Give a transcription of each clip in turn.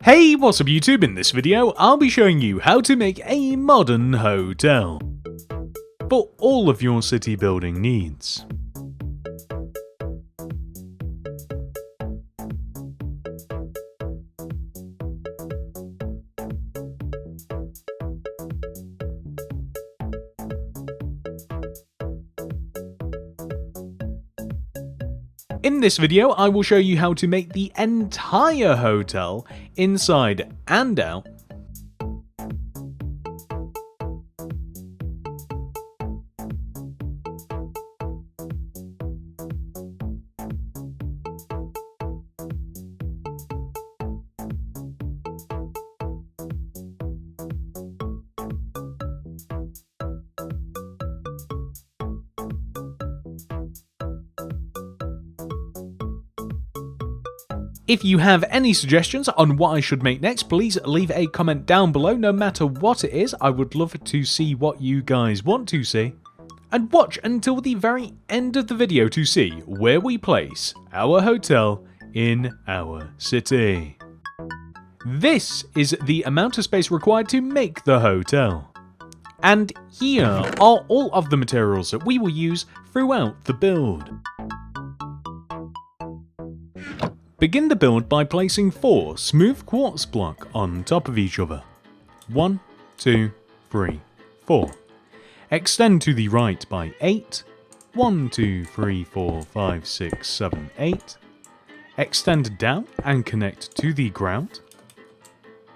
Hey, what's up YouTube? In this video, I'll be showing you how to make a modern hotel for all of your city building needs. In this video, I will show you how to make the entire hotel, inside and out, If you have any suggestions on what I should make next, please leave a comment down below. No matter what it is, I would love to see what you guys want to see. And watch until the very end of the video to see where we place our hotel in our city. This is the amount of space required to make the hotel. And here are all of the materials that we will use throughout the build. Begin the build by placing 4 smooth quartz blocks on top of each other. 1, 2, 3, 4. Extend to the right by 8. 1, 2, 3, 4, 5, 6, 7, 8. Extend down and connect to the ground.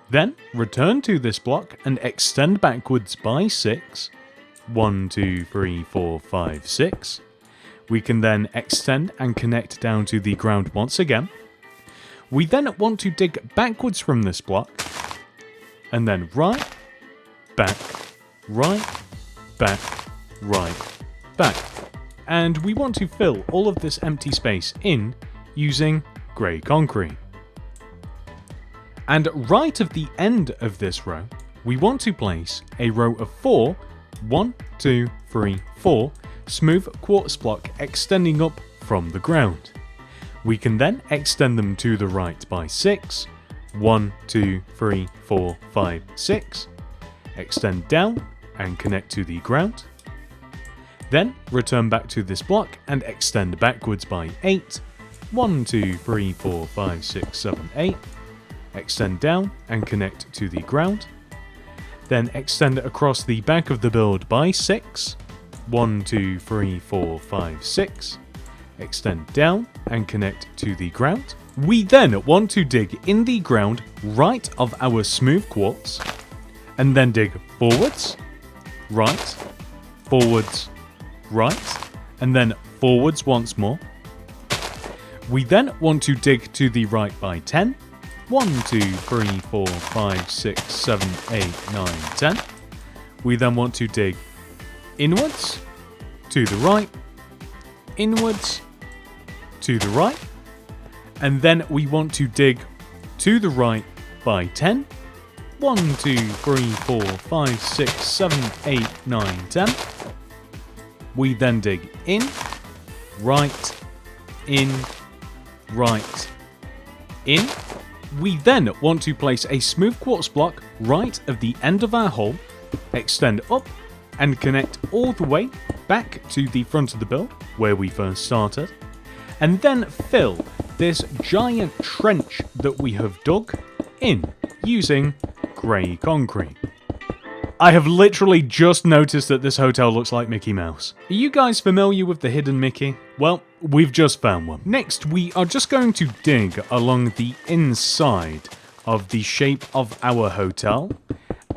Then return to this block and extend backwards by 6. 1, 2, 3, 4, 5, 6. We can then extend and connect down to the ground once again. We then want to dig backwards from this block, and then right, back, back, back. And we want to fill all of this empty space in using grey concrete. And right at the end of this row, we want to place a row of 4, 1, 2, 3, 4 smooth quartz block extending up from the ground. We can then extend them to the right by 6. 1, 2, 3, 4, 5, 6. Extend down and connect to the ground. Then return back to this block and extend backwards by 8. 1, 2, 3, 4, 5, 6, 7, 8. Extend down and connect to the ground. Then extend across the back of the build by 6. 1, 2, 3, 4, 5, 6. Extend down and connect to the ground. We then want to dig in the ground right of our smooth quartz, and then dig forwards, right, and then forwards once more. We then want to dig to the right by 10. 1, 2, 3, 4, 5, 6, 7, 8, 9, 10. We then want to dig inwards, to the right, inwards, to the right, and then we want to dig to the right by 10. 1, 2, 3, 4, 5, 6, 7, 8, 9, 10. We then dig in, right, in, right, in. We then want to place a smooth quartz block right at the end of our hole, extend up, and connect all the way back to the front of the build where we first started. And then fill this giant trench that we have dug in using grey concrete. I have literally just noticed that this hotel looks like Mickey Mouse. Are you guys familiar with the hidden Mickey? Well, we've just found one. Next, we are just going to dig along the inside of the shape of our hotel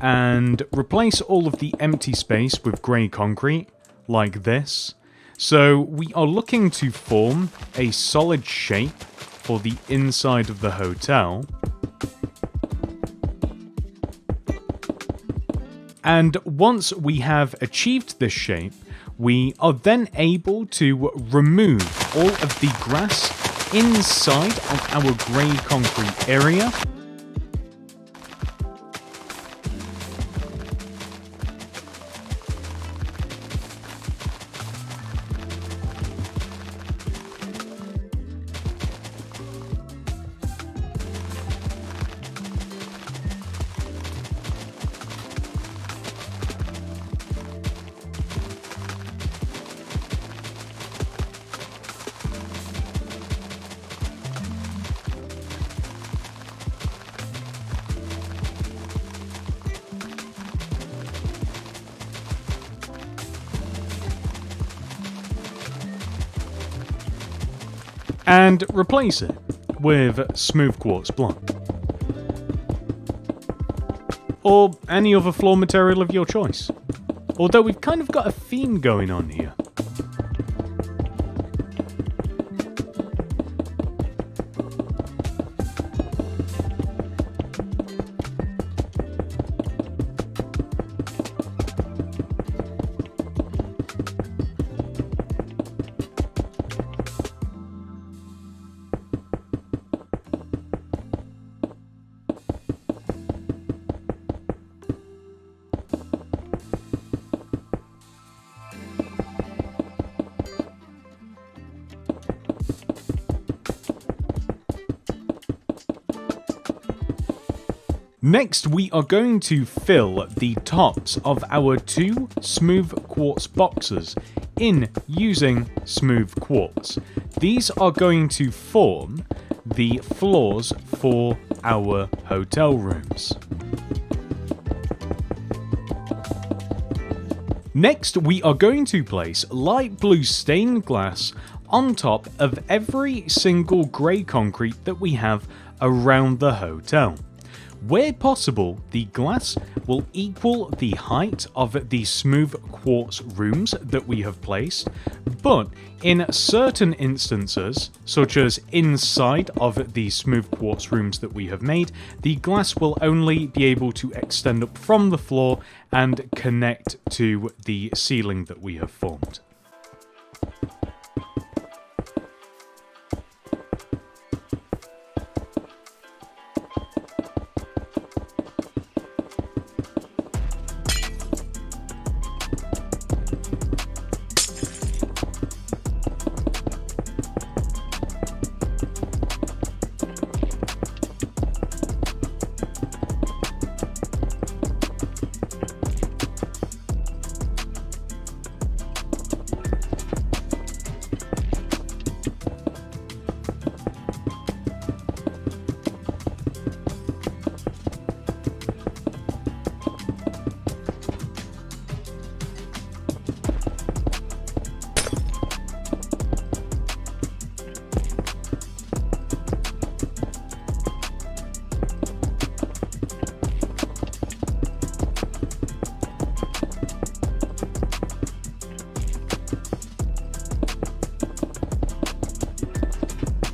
and replace all of the empty space with grey concrete like this. So we are looking to form a solid shape for the inside of the hotel. And once we have achieved this shape, we are then able to remove all of the grass inside of our grey concrete area. and replace it with smooth quartz block. Or any other floor material of your choice. Although we've kind of got a theme going on here. Next, we are going to fill the tops of our two smooth quartz boxes in using smooth quartz. These are going to form the floors for our hotel rooms. Next, we are going to place light blue stained glass on top of every single grey concrete that we have around the hotel. Where possible, the glass will equal the height of the smooth quartz rooms that we have placed, but in certain instances, such as inside of the smooth quartz rooms that we have made, the glass will only be able to extend up from the floor and connect to the ceiling that we have formed.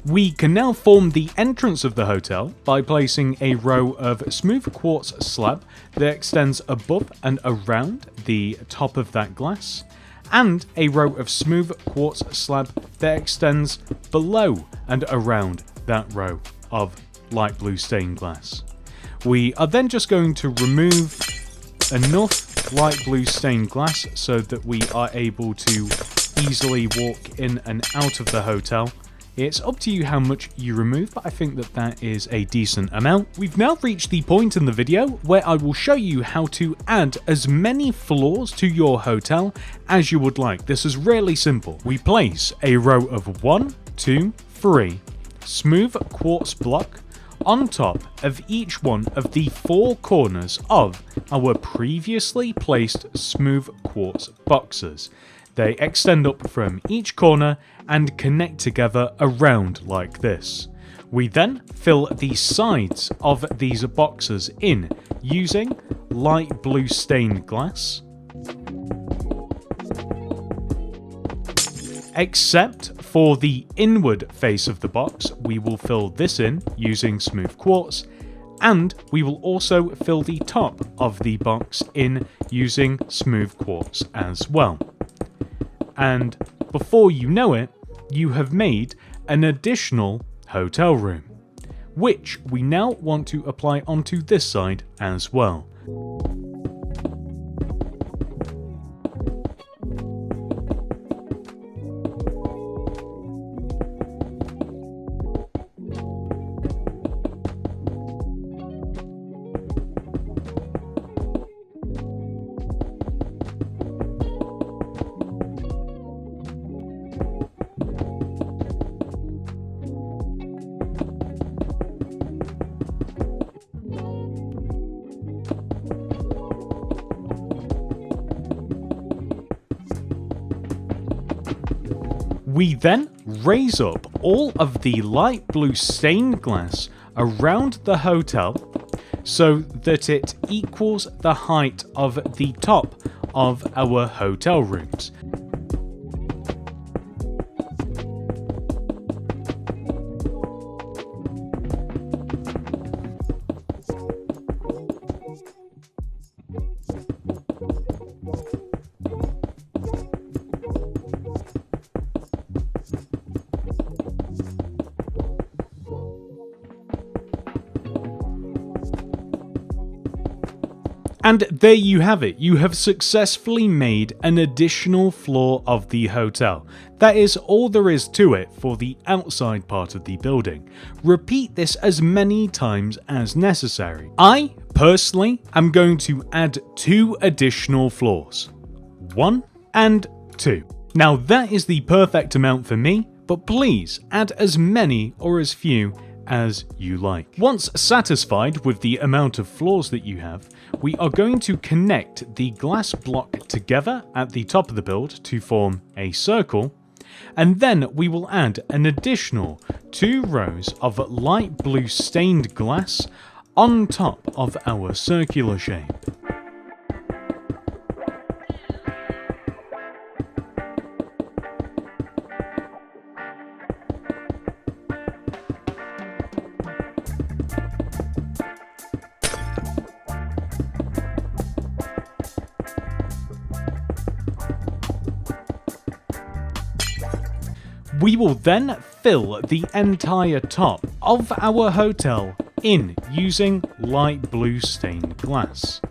We can now form the entrance of the hotel by placing a row of smooth quartz slab that extends above and around the top of that glass, and a row of smooth quartz slab that extends below and around that row of light blue stained glass. We are then just going to remove enough light blue stained glass so that we are able to easily walk in and out of the hotel. It's up to you how much you remove, but I think that that is a decent amount. We've now reached the point in the video where I will show you how to add as many floors to your hotel as you would like. This is really simple. We place a row of 1, 2, 3 smooth quartz block on top of each one of the 4 corners of our previously placed smooth quartz boxes. They extend up from each corner and connect together around like this. We then fill the sides of these boxes in using light blue stained glass. Except for the inward face of the box, we will fill this in using smooth quartz, and we will also fill the top of the box in using smooth quartz as well. And before you know it, you have made an additional hotel room, which we now want to apply onto this side as well. We then raise up all of the light blue stained glass around the hotel so that it equals the height of the top of our hotel rooms. And there you have it, you have successfully made an additional floor of the hotel. That is all there is to it for the outside part of the building. Repeat this as many times as necessary. I, personally, am going to add 2 additional floors. 1 and 2. Now that is the perfect amount for me, but please add as many or as few as you like. Once satisfied with the amount of floors that you have, we are going to connect the glass block together at the top of the build to form a circle, and then we will add an additional 2 rows of light blue stained glass on top of our circular shape. We will then fill the entire top of our hotel in using light blue stained glass.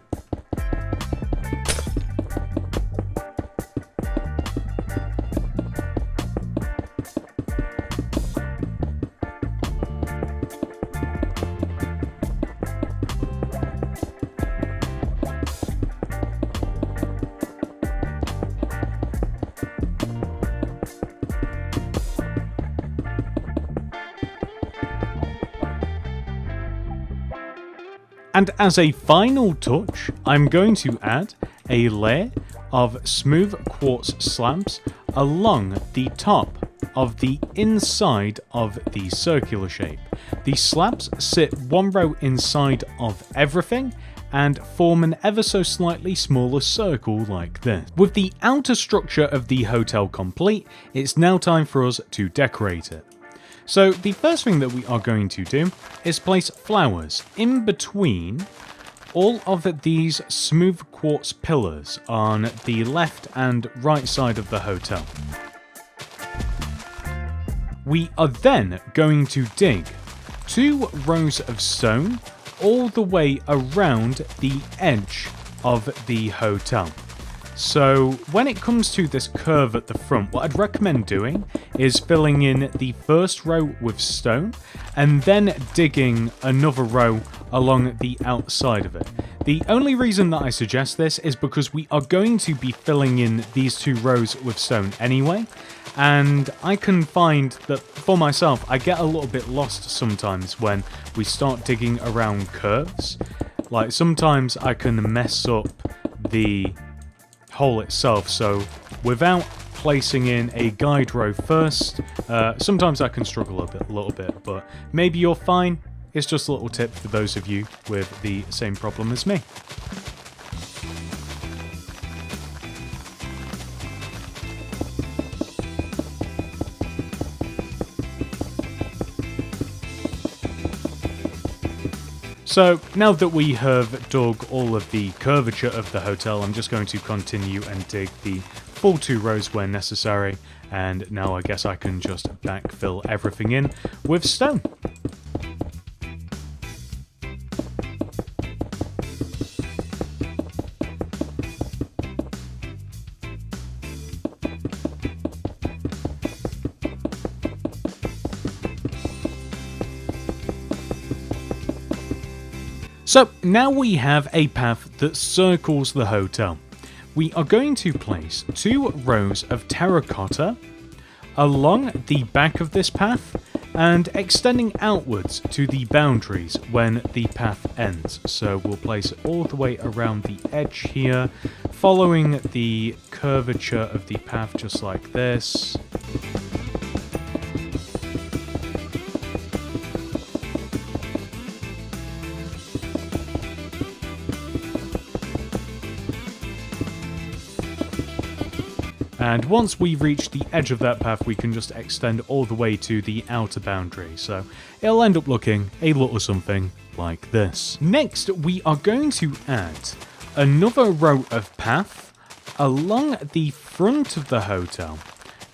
And as a final touch, I'm going to add a layer of smooth quartz slabs along the top of the inside of the circular shape. The slabs sit 1 row inside of everything and form an ever so slightly smaller circle like this. With the outer structure of the hotel complete, it's now time for us to decorate it. So the first thing that we are going to do is place flowers in between all of these smooth quartz pillars on the left and right side of the hotel. We are then going to dig 2 rows of stone all the way around the edge of the hotel. So when it comes to this curve at the front, what I'd recommend doing is filling in the first row with stone and then digging another row along the outside of it. The only reason that I suggest this is because we are going to be filling in these 2 rows with stone anyway, and I can find that for myself I get a little bit lost sometimes when we start digging around curves. Like sometimes I can mess up the hole itself, so without placing in a guide row first, sometimes I can struggle a little bit, but maybe you're fine. It's just a little tip for those of you with the same problem as me. So now that we have dug all of the curvature of the hotel, I'm just going to continue and dig the full 2 rows where necessary, and now I guess I can just backfill everything in with stone. So now we have a path that circles the hotel. We are going to place 2 rows of terracotta along the back of this path and extending outwards to the boundaries when the path ends. So we'll place it all the way around the edge here, following the curvature of the path just like this. And once we reach the edge of that path, we can just extend all the way to the outer boundary. So it'll end up looking a little something like this. Next, we are going to add another row of path along the front of the hotel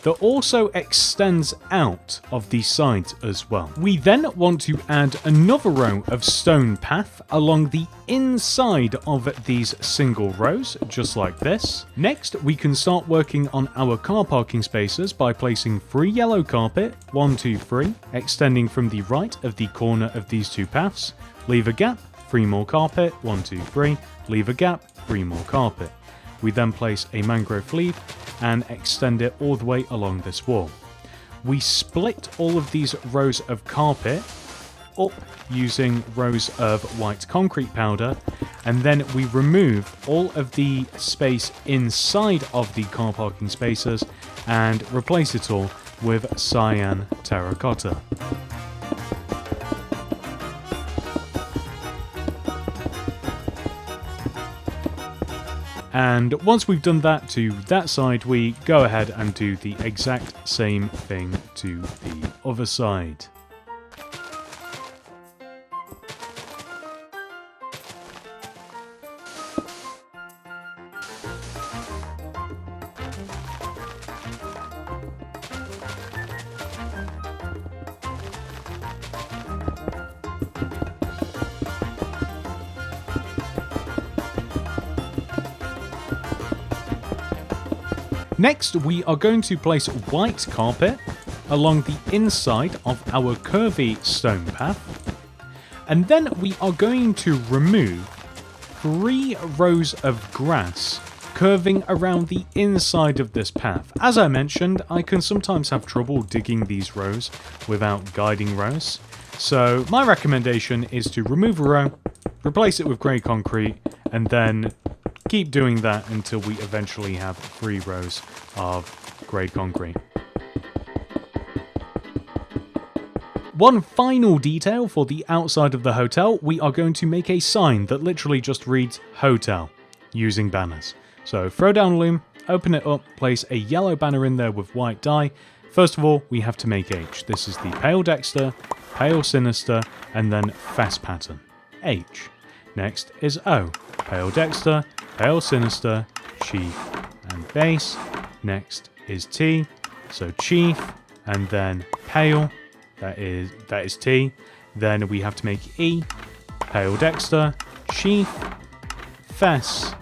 that also extends out of the sides as well. We then want to add another row of stone path along the inside of these single rows, just like this. Next, we can start working on our car parking spaces by placing 3 yellow carpet, 1, 2, 3, extending from the right of the corner of these 2 paths. Leave a gap, 3 more carpet, 1, 2, 3, leave a gap, 3 more carpet. We then place a mangrove leaf and extend it all the way along this wall. We split all of these rows of carpet up using rows of white concrete powder, and then we remove all of the space inside of the car parking spaces and replace it all with cyan terracotta. And once we've done that to that side, we go ahead and do the exact same thing to the other side. Next, we are going to place white carpet along the inside of our curvy stone path, and then we are going to remove 3 rows of grass curving around the inside of this path. As I mentioned, I can sometimes have trouble digging these rows without guiding rows, so my recommendation is to remove a row, replace it with grey concrete, and then keep doing that until we eventually have 3 rows of grey concrete. One final detail for the outside of the hotel, we are going to make a sign that literally just reads hotel using banners. So throw down a loom, open it up, place a yellow banner in there with white dye. First of all, we have to make H. This is the pale dexter, pale sinister, and then fast pattern. H. Next is O. Pale dexter, pale sinister, chief, and base. Next is T, so chief, and then pale, that is T. Then we have to make E, pale dexter, chief, fess,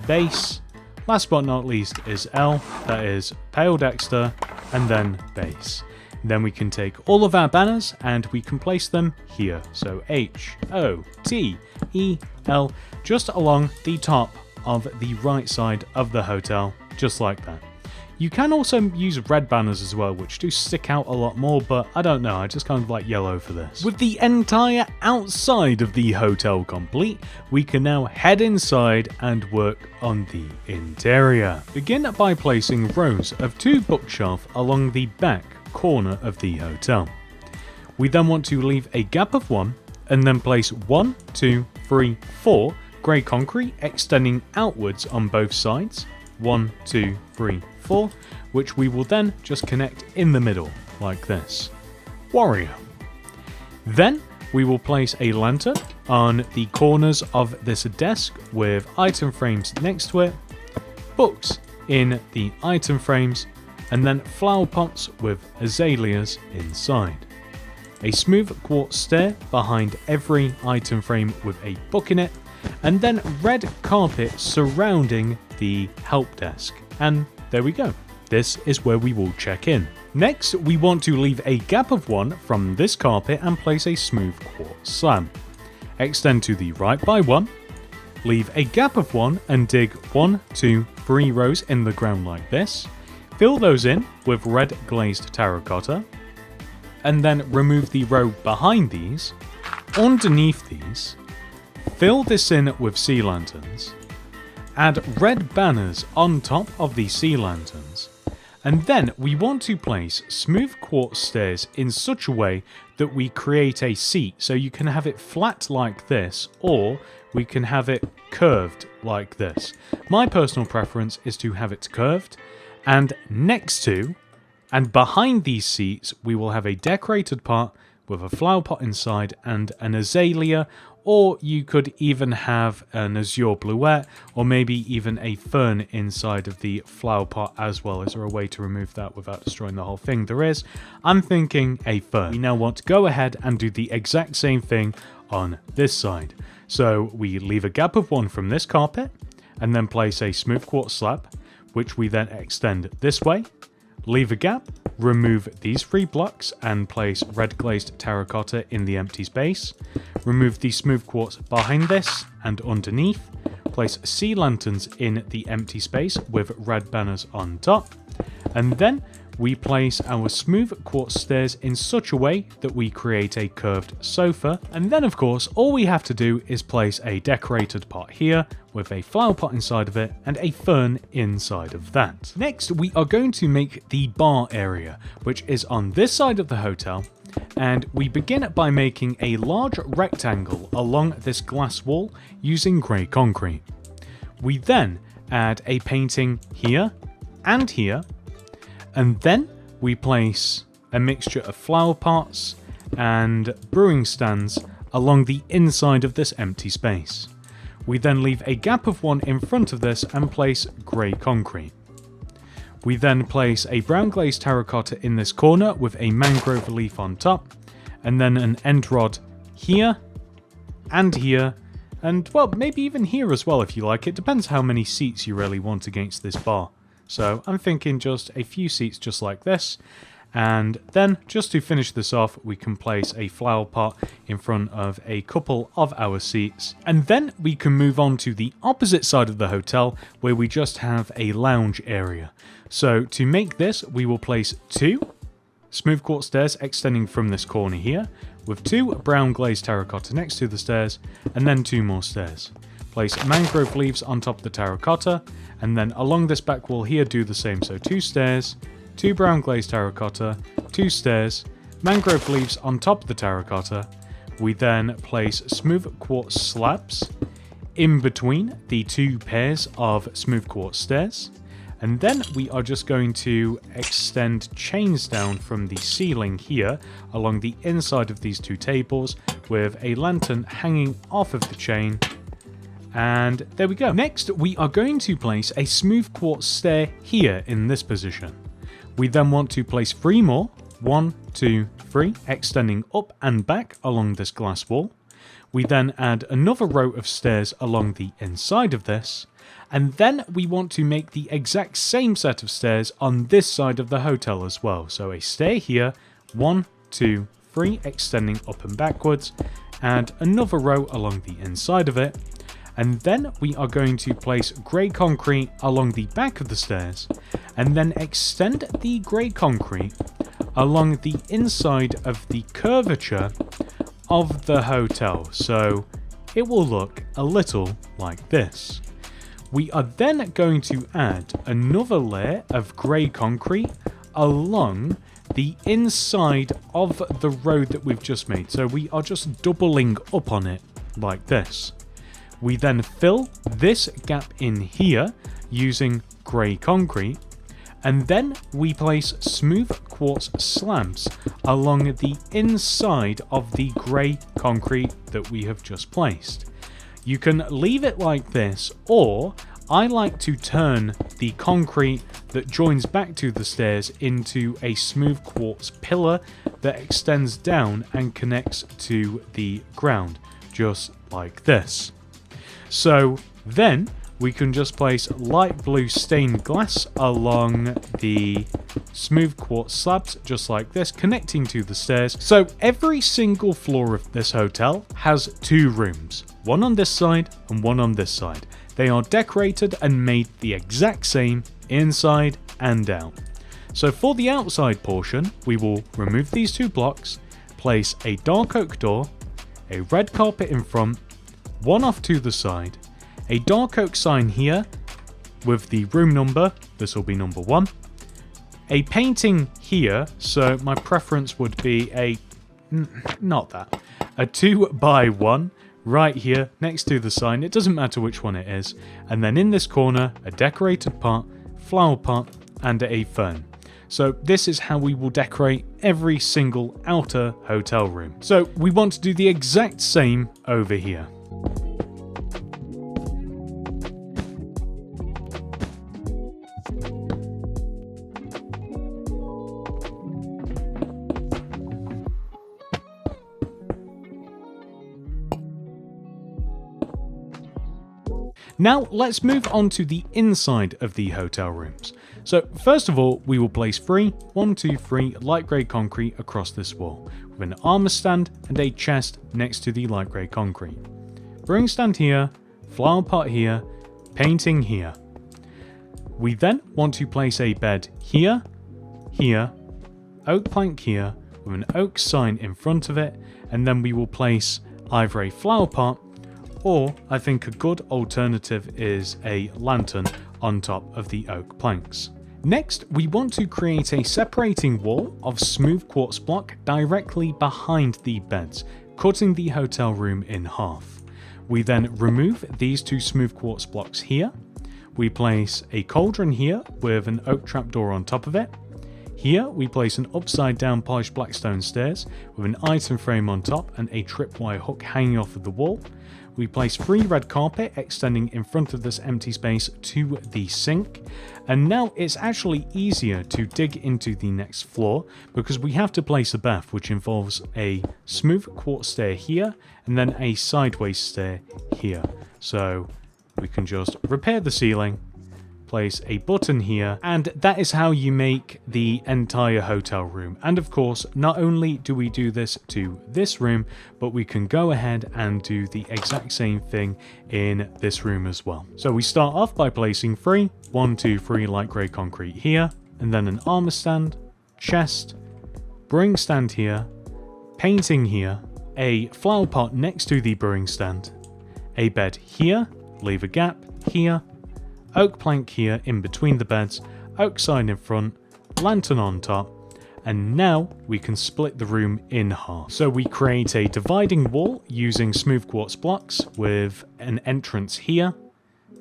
base. Last but not least is L, that is pale dexter, and then base. Then we can take all of our banners and we can place them here. So H, O, T, E, L, just along the top of the right side of the hotel, just like that. You can also use red banners as well, which do stick out a lot more, but I don't know, I just kind of like yellow for this. With the entire outside of the hotel complete, we can now head inside and work on the interior. Begin by placing rows of 2 bookshelves along the back corner of the hotel. We then want to leave a gap of 1 and then place 1, 2, 3, 4 grey concrete extending outwards on both sides. 1, 2, 3, 4, which we will then just connect in the middle like this. Warrior. Then we will place a lantern on the corners of this desk with item frames next to it, books in the item frames, and then flower pots with azaleas inside. A smooth quartz stair behind every item frame with a book in it, and then red carpet surrounding the help desk. And there we go. This is where we will check in. Next, we want to leave a gap of 1 from this carpet and place a smooth quartz slab. Extend to the right by 1, leave a gap of 1 and dig 1, 2, 3 rows in the ground like this. Fill those in with red glazed terracotta, and then remove the row behind these. Underneath these, fill this in with sea lanterns, add red banners on top of the sea lanterns, and then we want to place smooth quartz stairs in such a way that we create a seat, so you can have it flat like this, or we can have it curved like this. My personal preference is to have it curved, And next to and behind these seats, we will have a decorated part with a flower pot inside and an azalea, or you could even have an azure bluette, or maybe even a fern inside of the flower pot as well. Is there a way to remove that without destroying the whole thing? There is. I'm thinking a fern. We now want to go ahead and do the exact same thing on this side. So we leave a gap of 1 from this carpet, and then place a smooth quartz slab, which we then extend this way, leave a gap, remove these 3 blocks and place red glazed terracotta in the empty space, remove the smooth quartz behind this and underneath, place sea lanterns in the empty space with red banners on top, and then we place our smooth quartz stairs in such a way that we create a curved sofa, and then of course all we have to do is place a decorated pot here with a flower pot inside of it and a fern inside of that. Next we are going to make the bar area, which is on this side of the hotel, and we begin by making a large rectangle along this glass wall using grey concrete. We then add a painting here and here, and then we place a mixture of flower pots and brewing stands along the inside of this empty space. We then leave a gap of 1 in front of this and place grey concrete. We then place a brown glazed terracotta in this corner with a mangrove leaf on top, and then an end rod here, and well, maybe even here as well if you like. It depends how many seats you really want against this bar. So I'm thinking just a few seats just like this, and then just to finish this off we can place a flower pot in front of a couple of our seats, and then we can move on to the opposite side of the hotel where we just have a lounge area. So to make this we will place 2 smooth quartz stairs extending from this corner here, with 2 brown glazed terracotta next to the stairs, and then 2 more stairs. Place mangrove leaves on top of the terracotta, and then along this back wall here do the same. So 2 stairs, 2 brown glazed terracotta, 2 stairs, mangrove leaves on top of the terracotta. We then place smooth quartz slabs in between the 2 pairs of smooth quartz stairs. And then we are just going to extend chains down from the ceiling here along the inside of these 2 tables with a lantern hanging off of the chain. And there we go. Next, we are going to place a smooth quartz stair here in this position. We then want to place 3 more, 1, 2, 3, extending up and back along this glass wall. We then add another row of stairs along the inside of this, and then we want to make the exact same set of stairs on this side of the hotel as well. So a stair here, 1, 2, 3, extending up and backwards, and another row along the inside of it. And then we are going to place grey concrete along the back of the stairs, and then extend the grey concrete along the inside of the curvature of the hotel, so it will look a little like this. We are then going to add another layer of grey concrete along the inside of the road that we've just made, so we are just doubling up on it like this. We then fill this gap in here using grey concrete, and then we place smooth quartz slabs along the inside of the grey concrete that we have just placed. You can leave it like this, or I like to turn the concrete that joins back to the stairs into a smooth quartz pillar that extends down and connects to the ground, just like this. So then we can just place light blue stained glass along the smooth quartz slabs just like this, connecting to the stairs. So every single floor of this hotel has 2 rooms, one on this side and one on this side. They are decorated and made the exact same inside and out. So for the outside portion, we will remove these 2 blocks, place a dark oak door, a red carpet in front, one off to the side, a dark oak sign here with the room number, this will be number 1, a painting here, so my preference would be a 2x1 right here next to the sign, it doesn't matter which one it is, and then in this corner a decorated pot, flower pot, and a fern. So this is how we will decorate every single outer hotel room. So we want to do the exact same over here. Now let's move on to the inside of the hotel rooms. So first of all, we will place 3 light grey concrete across this wall, with an armour stand and a chest next to the light grey concrete. Brewing stand here, flower pot here, painting here. We then want to place a bed here, here, oak plank here, with an oak sign in front of it, and then we will place either a flower pot, or I think a good alternative is a lantern on top of the oak planks. Next, we want to create a separating wall of smooth quartz block directly behind the beds, cutting the hotel room in half. We then remove these 2 smooth quartz blocks here. We place a cauldron here with an oak trapdoor on top of it. Here we place an upside down polished black stone stairs with an item frame on top and a tripwire hook hanging off of the wall. We place 3 red carpet extending in front of this empty space to the sink. And now it's actually easier to dig into the next floor because we have to place a bath, which involves a smooth quartz stair here and then a sideways stair here. So we can just repair the ceiling, place a button here, and that is how you make the entire hotel room. And of course, not only do we do this to this room, but we can go ahead and do the exact same thing in this room as well. So we start off by placing 3 light grey concrete here, and then an armour stand, chest, brewing stand here, painting here, a flower pot next to the brewing stand, a bed here, leave a gap here, oak plank here in between the beds, oak sign in front, lantern on top, and now we can split the room in half. So we create a dividing wall using smooth quartz blocks with an entrance here,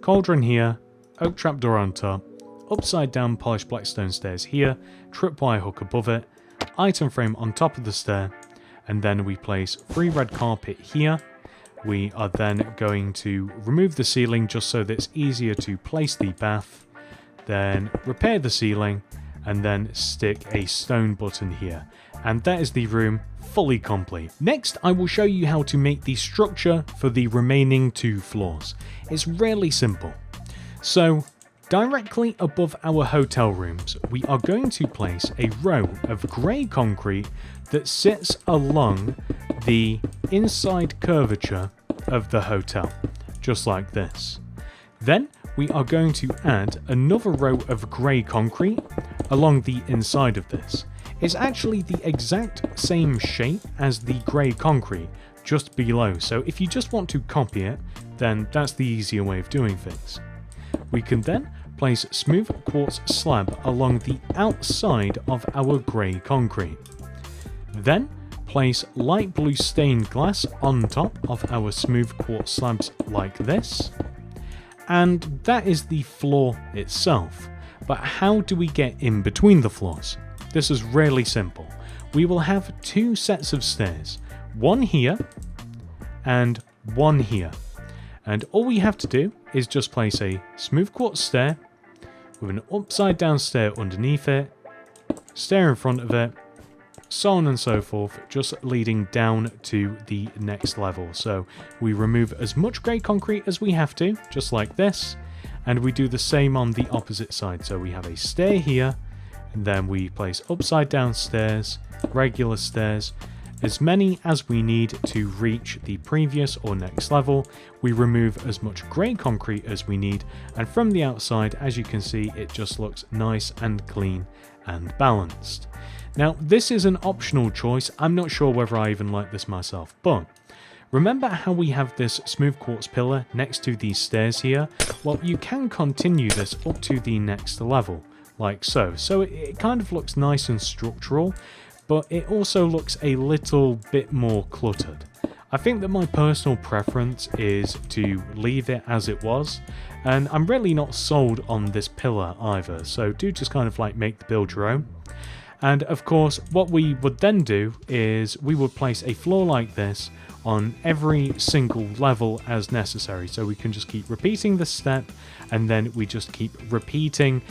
cauldron here, oak trapdoor on top, upside down polished black stone stairs here, tripwire hook above it, item frame on top of the stair, and then we place 3 red carpet here. We are then going to remove the ceiling just so that it's easier to place the bath, then repair the ceiling, and then stick a stone button here. And that is the room fully complete. Next, I will show you how to make the structure for the remaining 2 floors. It's really simple. So, directly above our hotel rooms, we are going to place a row of grey concrete that sits along the inside curvature of the hotel, just like this. Then we are going to add another row of grey concrete along the inside of this. It's actually the exact same shape as the grey concrete just below, so if you just want to copy it, then that's the easier way of doing things. We can then place smooth quartz slab along the outside of our grey concrete. Then place light blue stained glass on top of our smooth quartz slabs like this. And that is the floor itself. But how do we get in between the floors? This is really simple. We will have 2 sets of stairs, one here and one here. And all we have to do is just place a smooth quartz stair with an upside down stair underneath it, stair in front of it, so on and so forth, just leading down to the next level. So we remove as much grey concrete as we have to, just like this, and we do the same on the opposite side. So we have a stair here, and then we place upside down stairs, regular stairs, as many as we need to reach the previous or next level. We remove as much grey concrete as we need, and from the outside, as you can see, it just looks nice and clean and balanced. Now, this is an optional choice. I'm not sure whether I even like this myself, but remember how we have this smooth quartz pillar next to these stairs here? Well, you can continue this up to the next level, like so. So it kind of looks nice and structural, but it also looks a little bit more cluttered. I think that my personal preference is to leave it as it was, and I'm really not sold on this pillar either, so do just kind of like make the build your own. And of course, what we would then do is we would place a floor like this on every single level as necessary. So we can just keep repeating this step, and then we just keep repeating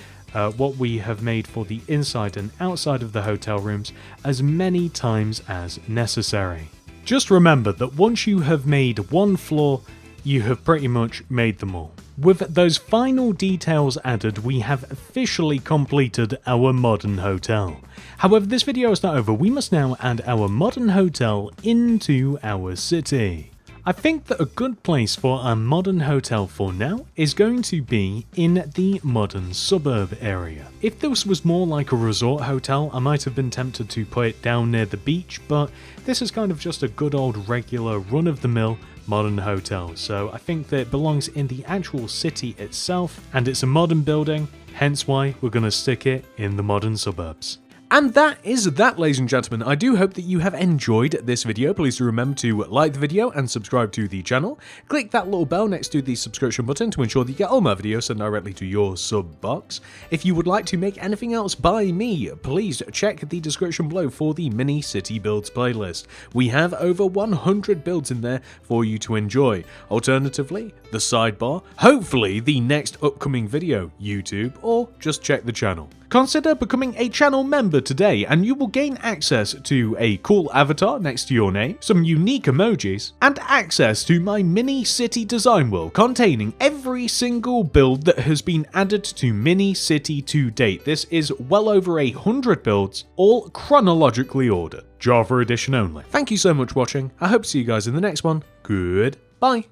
what we have made for the inside and outside of the hotel rooms as many times as necessary. Just remember that once you have made one floor, you have pretty much made them all. With those final details added, we have officially completed our modern hotel. However, this video is not over. We must now add our modern hotel into our city. I think that a good place for a modern hotel for now is going to be in the modern suburb area. If this was more like a resort hotel, I might have been tempted to put it down near the beach, but this is kind of just a good old regular run-of-the-mill modern hotel, so I think that it belongs in the actual city itself, and it's a modern building, hence why we're going to stick it in the modern suburbs. And that is that, ladies and gentlemen. I do hope that you have enjoyed this video. Please do remember to like the video and subscribe to the channel. Click that little bell next to the subscription button to ensure that you get all my videos sent directly to your sub box. If you would like to make anything else by me, please check the description below for the mini city builds playlist. We have over 100 builds in there for you to enjoy. Alternatively, the sidebar, hopefully the next upcoming video, YouTube, or just check the channel. Consider becoming a channel member today and you will gain access to a cool avatar next to your name, some unique emojis, and access to my mini city design world containing every single build that has been added to Mini City to date. This is well over 100 builds, all chronologically ordered. Java edition only. Thank you so much for watching. I hope to see you guys in the next one. Goodbye.